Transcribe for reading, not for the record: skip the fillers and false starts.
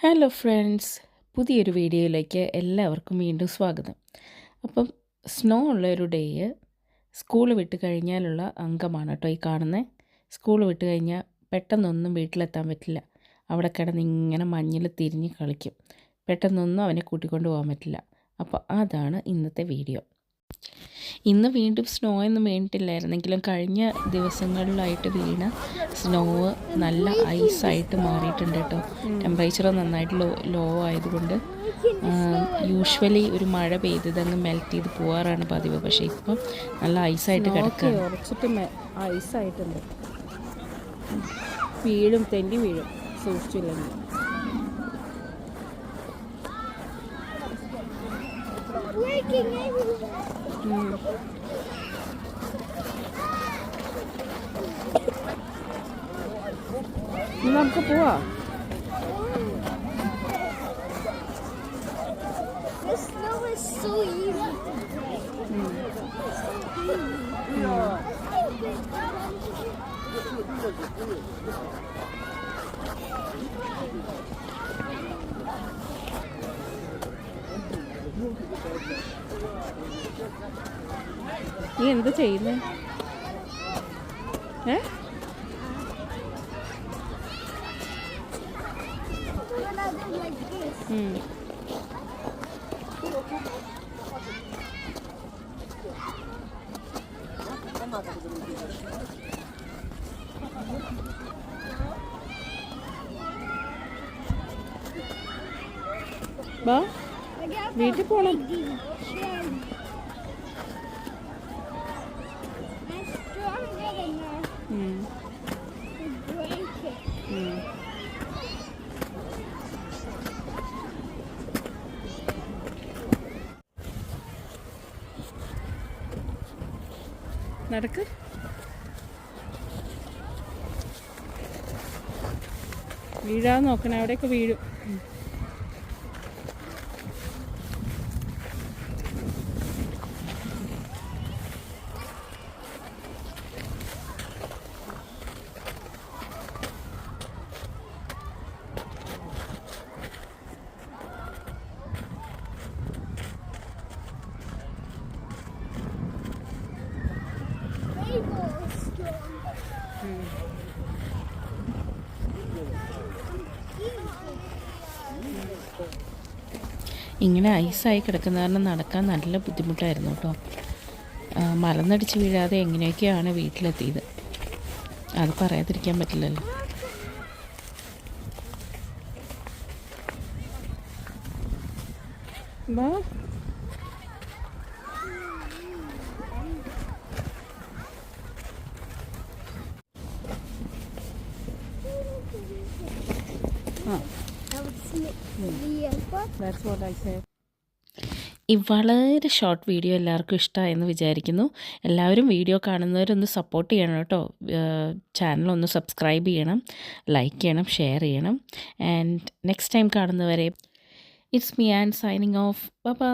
Hello friends, പുതിയൊരു വീഡിയോയിലേക്ക് എല്ലാവർക്കും വീണ്ടും സ്വാഗതം. അപ്പം സ്നോ ഉള്ളൊരു ഡേ സ്കൂൾ വിട്ട് കഴിഞ്ഞാലുള്ള അംഗമാണ് കേട്ടോ ഈ കാണുന്നത്. സ്കൂൾ വിട്ട് കഴിഞ്ഞാൽ പെട്ടെന്നൊന്നും വീട്ടിലെത്താൻ പറ്റില്ല. അവിടെ കിടന്ന് ഇങ്ങനെ മഞ്ഞിൽ തിരിഞ്ഞ് കളിക്കും. പെട്ടെന്നൊന്നും അവനെ കൂട്ടിക്കൊണ്ട് പോകാൻ പറ്റില്ല. അപ്പോൾ അതാണ് ഇന്നത്തെ വീഡിയോ. ഇന്ന് വീണ്ടും സ്നോ ഒന്നും വീണിട്ടില്ലായിരുന്നെങ്കിലും കഴിഞ്ഞ ദിവസങ്ങളിലായിട്ട് വീണ സ്നോ നല്ല ഐസായിട്ട് മാറിയിട്ടുണ്ട് കേട്ടോ. ടെമ്പറേച്ചർ നന്നായിട്ട് ലോ ആയതുകൊണ്ട് യൂഷ്വലി ഒരു മഴ പെയ്തതങ്ങ് മെൽറ്റ് ചെയ്ത് പോകാറാണ് പതിവ്. പക്ഷേ ഇപ്പം നല്ല ഐസായിട്ട് കിടക്കുക. ഉറച്ചിട്ട് ഐസായിട്ടുണ്ട്. വീഴും, തെന്നി വീഴും സൂക്ഷിച്ചില്ലെങ്കിൽ. നമുക്ക് പോവാ. നീ എന്ത് ചെയ്യുന്നേ? ബാ, വീട്ടിൽ പോണം. നടക്ക്. വീഴാൻ നോക്കണേ, അവിടെയൊക്കെ വീഴും. ഇങ്ങനെ ഐസായി കിടക്കുന്ന കാരണം നടക്കാൻ നല്ല ബുദ്ധിമുട്ടായിരുന്നു കേട്ടോ. മലന്നടിച്ച് വീഴാതെ എങ്ങനെയൊക്കെയാണ് വീട്ടിലെത്തിയത്, അത് പറയാതിരിക്കാൻ പറ്റില്ലല്ലോ. ഈ വളരെ ഷോർട്ട് വീഡിയോ എല്ലാവർക്കും ഇഷ്ടമായെന്ന് വിചാരിക്കുന്നു. എല്ലാവരും വീഡിയോ കാണുന്നവരൊന്ന് സപ്പോർട്ട് ചെയ്യണം കേട്ടോ. ചാനലൊന്ന് സബ്സ്ക്രൈബ് ചെയ്യണം, ലൈക്ക് ചെയ്യണം, ഷെയർ ചെയ്യണം. ആൻഡ് നെക്സ്റ്റ് ടൈം കാണുന്നവരെ it's me and signing off. Bye bye.